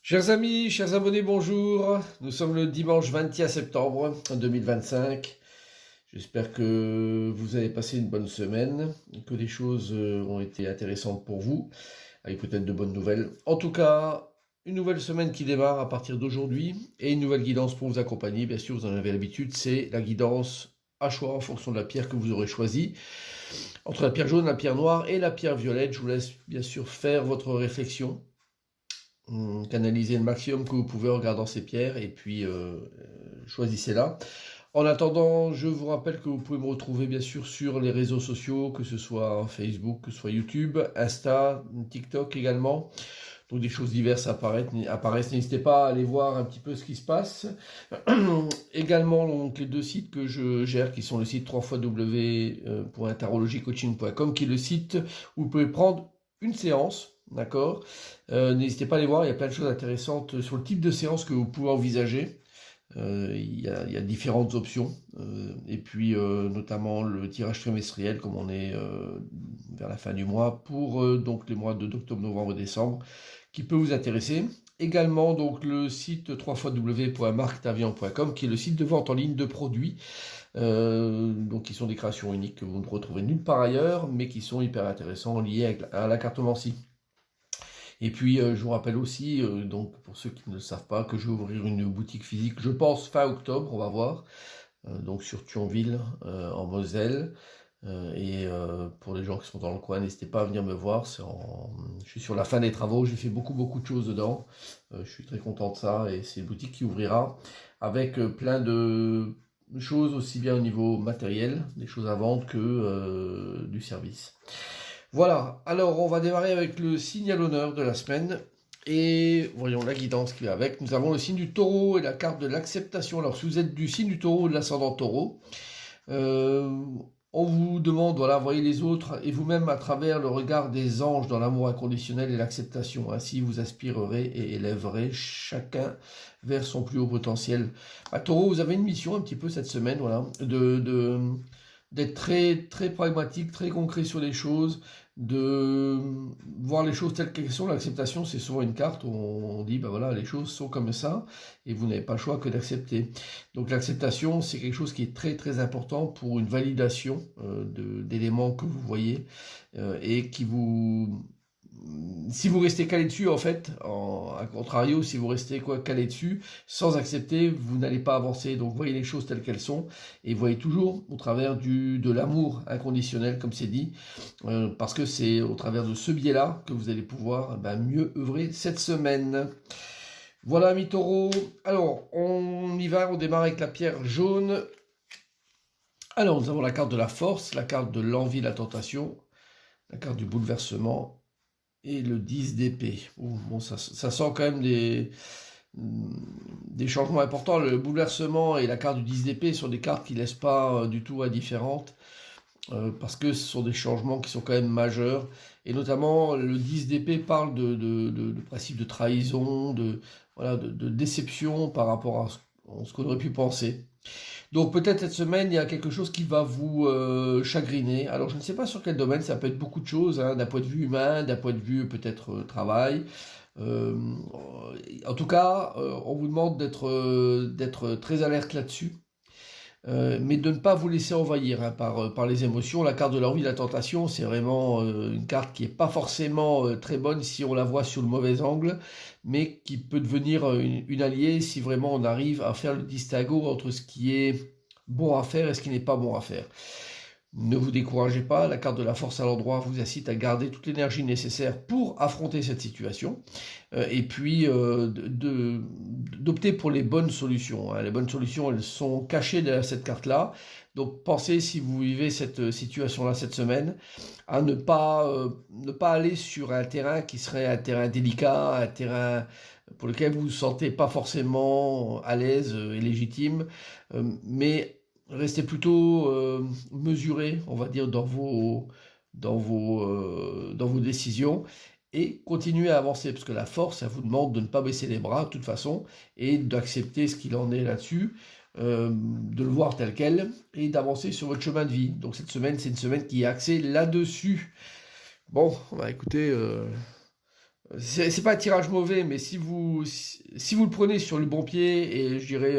Chers amis, chers abonnés, bonjour. Nous sommes le dimanche 21 septembre 2025. J'espère que vous avez passé une bonne semaine, que les choses ont été intéressantes pour vous, avec peut-être de bonnes nouvelles. En tout cas, une nouvelle semaine qui démarre à partir d'aujourd'hui et une nouvelle guidance pour vous accompagner. Bien sûr, vous en avez l'habitude, c'est la guidance à choix en fonction de la pierre que vous aurez choisie. Entre la pierre jaune, la pierre noire et la pierre violette, je vous laisse bien sûr faire votre réflexion. Canalisez le maximum que vous pouvez en regardant ces pierres et puis choisissez-la. En attendant, je vous rappelle que vous pouvez me retrouver bien sûr sur les réseaux sociaux, que ce soit Facebook, que ce soit YouTube, Insta, TikTok également. Donc des choses diverses apparaissent. N'hésitez pas à aller voir un petit peu ce qui se passe. Également donc, les deux sites que je gère qui sont le site www.tarologycoaching.com qui est le site où vous pouvez prendre une séance. D'accord. N'hésitez pas à aller voir, il y a plein de choses intéressantes sur le type de séance que vous pouvez envisager. Il y a différentes options. Et puis notamment le tirage trimestriel, comme on est vers la fin du mois, pour donc les mois d'octobre, novembre et décembre, qui peut vous intéresser. Également donc le site www.marctavian.com qui est le site de vente en ligne de produits. Donc qui sont des créations uniques que vous ne retrouverez nulle part ailleurs, mais qui sont hyper intéressants liés à la cartomancie. Et puis, je vous rappelle aussi, donc pour ceux qui ne le savent pas, que je vais ouvrir une boutique physique, je pense fin octobre, on va voir, donc sur Thionville, en Moselle. Et pour les gens qui sont dans le coin, n'hésitez pas à venir me voir. Je suis sur la fin des travaux, j'ai fait beaucoup de choses dedans. Je suis très content de ça et c'est une boutique qui ouvrira avec plein de choses aussi bien au niveau matériel, des choses à vendre que du service. Voilà, alors on va démarrer avec le signe à l'honneur de la semaine. Et voyons la guidance qui va avec. Nous avons le signe du taureau et la carte de l'acceptation. Alors si vous êtes du signe du taureau ou de l'ascendant taureau, on vous demande, voilà, voyez les autres et vous-même à travers le regard des anges dans l'amour inconditionnel et l'acceptation. Ainsi vous aspirerez et élèverez chacun vers son plus haut potentiel. À taureau, vous avez une mission un petit peu cette semaine, voilà, d'être très pragmatique, très concret sur les choses, de voir les choses telles qu'elles sont. L'acceptation, c'est souvent une carte où on dit, ben voilà, les choses sont comme ça, et vous n'avez pas le choix que d'accepter. Donc l'acceptation, c'est quelque chose qui est très important pour une validation d'éléments que vous voyez, et qui vous... Si vous restez calé dessus, en fait, à contrario, si vous restez calé dessus, sans accepter, vous n'allez pas avancer. Donc voyez les choses telles qu'elles sont, et voyez toujours au travers de l'amour inconditionnel, comme c'est dit, parce que c'est au travers de ce biais-là que vous allez pouvoir mieux œuvrer cette semaine. Voilà, ami taureau. Alors, on y va, on démarre avec la pierre jaune. Alors, nous avons la carte de la force, la carte de l'envie, la tentation, la carte du bouleversement, et le 10 d'épée. Bon, ça sent quand même des changements importants. Le bouleversement et la carte du 10 d'épée sont des cartes qui ne laissent pas du tout indifférentes, parce que ce sont des changements qui sont quand même majeurs. Et notamment, le 10 d'épée parle de principe de trahison, de déception par rapport à ce qu'on aurait pu penser. Donc peut-être cette semaine, il y a quelque chose qui va vous chagriner. Alors je ne sais pas sur quel domaine, ça peut être beaucoup de choses, hein, d'un point de vue humain, d'un point de vue peut-être travail. En tout cas, on vous demande d'être très alerte là-dessus. Mais de ne pas vous laisser envahir par les émotions. La carte de l'envie, la tentation, c'est vraiment une carte qui n'est pas forcément très bonne si on la voit sur le mauvais angle, mais qui peut devenir une alliée si vraiment on arrive à faire le distinguo entre ce qui est bon à faire et ce qui n'est pas bon à faire. Ne vous découragez pas, la carte de la force à l'endroit vous incite à garder toute l'énergie nécessaire pour affronter cette situation, et puis d'opter pour les bonnes solutions. Les bonnes solutions, elles sont cachées derrière cette carte-là. Donc pensez, si vous vivez cette situation-là cette semaine, à ne pas aller sur un terrain qui serait un terrain délicat, un terrain pour lequel vous ne vous sentez pas forcément à l'aise et légitime, mais restez plutôt mesuré, on va dire, dans vos décisions, et continuez à avancer, parce que la force, ça vous demande de ne pas baisser les bras de toute façon, et d'accepter ce qu'il en est là-dessus, de le voir tel quel, et d'avancer sur votre chemin de vie. Donc cette semaine, c'est une semaine qui est axée là-dessus. Bon, écoutez, c'est pas un tirage mauvais, mais si vous le prenez sur le bon pied, et je dirais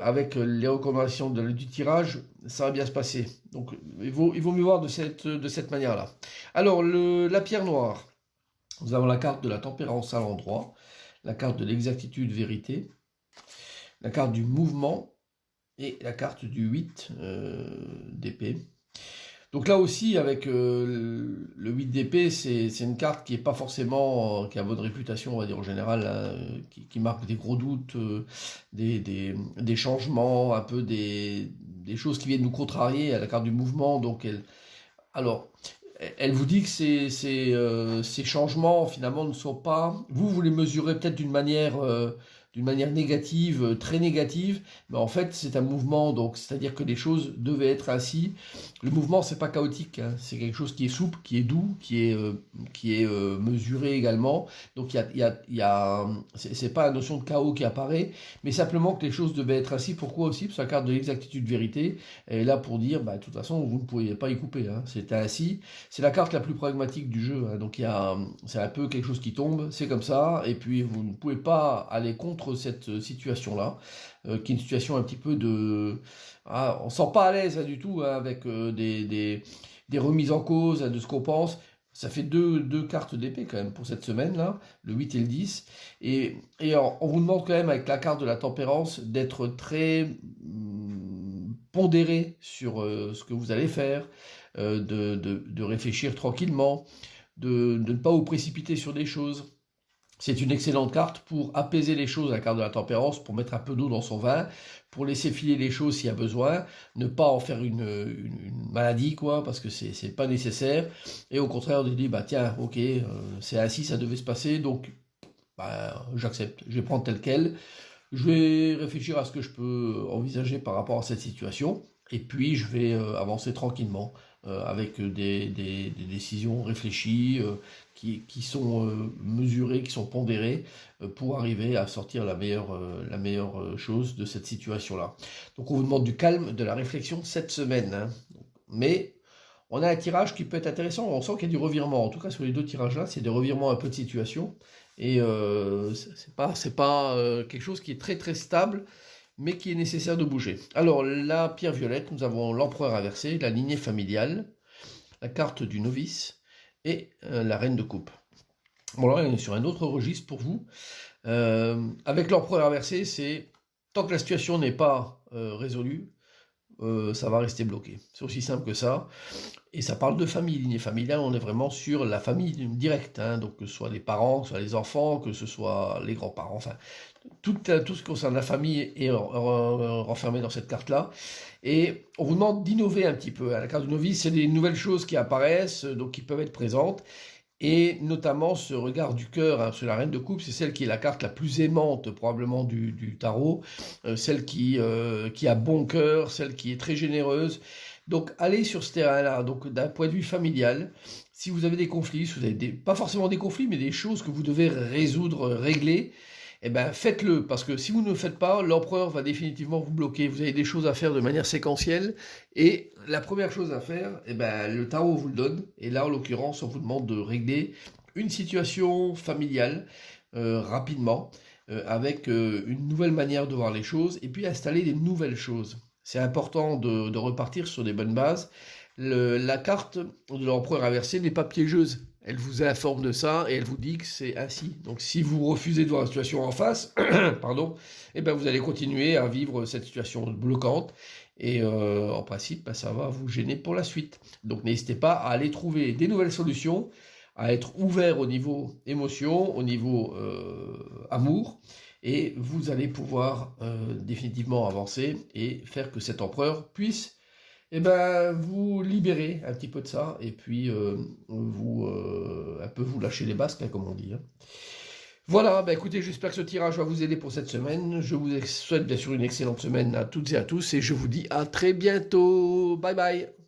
avec les recommandations du tirage, ça va bien se passer. Donc il vaut mieux voir de cette manière-là. Alors, la pierre noire, nous avons la carte de la tempérance à l'endroit, la carte de l'exactitude vérité, la carte du mouvement et la carte du 8 d'épée. Donc là aussi, avec le 8 d'épée, c'est une carte qui est pas forcément, qui a bonne réputation, on va dire en général, hein, qui marque des gros doutes, des changements, un peu des choses qui viennent nous contrarier à la carte du mouvement. Donc alors, elle vous dit que ces changements, finalement, ne sont pas... Vous les mesurez peut-être d'une manière négative, très négative, mais en fait, c'est un mouvement, donc c'est-à-dire que les choses devaient être ainsi. Le mouvement, c'est pas chaotique, hein, c'est quelque chose qui est souple, qui est doux, qui est mesuré également. Donc, c'est pas la notion de chaos qui apparaît, mais simplement que les choses devaient être ainsi. Pourquoi aussi? Parce que la carte de l'exactitude vérité, elle est là pour dire, bah, de toute façon, vous ne pouviez pas y couper, hein, c'était ainsi. C'est la carte la plus pragmatique du jeu, hein, donc c'est un peu quelque chose qui tombe, c'est comme ça, et puis vous ne pouvez pas aller contre cette situation-là, qui est une situation un petit peu de... Ah, on ne sent pas à l'aise, hein, du tout, hein, avec des remises en cause, hein, de ce qu'on pense. Ça fait deux cartes d'épée quand même pour cette semaine-là, le 8 et le 10. Et on vous demande quand même avec la carte de la tempérance d'être très pondéré sur ce que vous allez faire, de réfléchir tranquillement, de ne pas vous précipiter sur des choses. C'est une excellente carte pour apaiser les choses, la carte de la tempérance, pour mettre un peu d'eau dans son vin, pour laisser filer les choses s'il y a besoin, ne pas en faire une maladie, quoi, parce que c'est pas nécessaire. Et au contraire, on dit, bah tiens, ok, c'est ainsi, ça devait se passer, donc bah, j'accepte, je vais prendre tel quel. Je vais réfléchir à ce que je peux envisager par rapport à cette situation, et puis je vais avancer tranquillement avec des décisions réfléchies qui sont mesurées, qui sont pondérées pour arriver à sortir la meilleure chose de cette situation-là. Donc on vous demande du calme, de la réflexion cette semaine, hein. Mais on a un tirage qui peut être intéressant, on sent qu'il y a du revirement. En tout cas, sur les deux tirages-là, c'est des revirements un peu de situation. Et c'est pas quelque chose qui est très très stable, mais qui est nécessaire de bouger. Alors, la pierre violette, nous avons l'empereur inversé, la lignée familiale, la carte du novice et la reine de coupe. Bon, là, on est sur un autre registre pour vous. Avec l'empereur inversé, c'est tant que la situation n'est pas résolue, ça va rester bloqué. C'est aussi simple que ça. Et ça parle de famille, lignée familiale, on est vraiment sur la famille directe, hein, donc que ce soit les parents, que ce soit les enfants, que ce soit les grands-parents, enfin, tout ce qui concerne la famille est renfermé dans cette carte-là. Et on vous demande d'innover un petit peu. La carte du novice, c'est des nouvelles choses qui apparaissent, donc qui peuvent être présentes. Et notamment ce regard du cœur, hein, sur la reine de coupe, c'est celle qui est la carte la plus aimante probablement du tarot, celle qui a bon cœur, celle qui est très généreuse. Donc allez sur ce terrain-là, donc d'un point de vue familial, si vous avez des conflits, si vous avez pas forcément des conflits, mais des choses que vous devez résoudre, régler, eh ben faites-le, parce que si vous ne le faites pas, l'empereur va définitivement vous bloquer. Vous avez des choses à faire de manière séquentielle, et la première chose à faire, eh ben, le tarot vous le donne, et là en l'occurrence on vous demande de régler une situation familiale rapidement, avec une nouvelle manière de voir les choses, et puis installer des nouvelles choses. C'est important de repartir sur des bonnes bases. La carte de l'empereur inversé n'est pas piégeuse. Elle vous informe de ça et elle vous dit que c'est ainsi. Donc si vous refusez de voir la situation en face, pardon, eh ben vous allez continuer à vivre cette situation bloquante. Et en principe, ben, ça va vous gêner pour la suite. Donc n'hésitez pas à aller trouver des nouvelles solutions, à être ouvert au niveau émotion, au niveau amour. Et vous allez pouvoir définitivement avancer et faire que cet empereur puisse vous libérer un petit peu de ça et puis un peu vous lâcher les basques, hein, comme on dit, hein. Voilà, écoutez, j'espère que ce tirage va vous aider pour cette semaine. Je vous souhaite bien sûr une excellente semaine à toutes et à tous et je vous dis à très bientôt. Bye bye.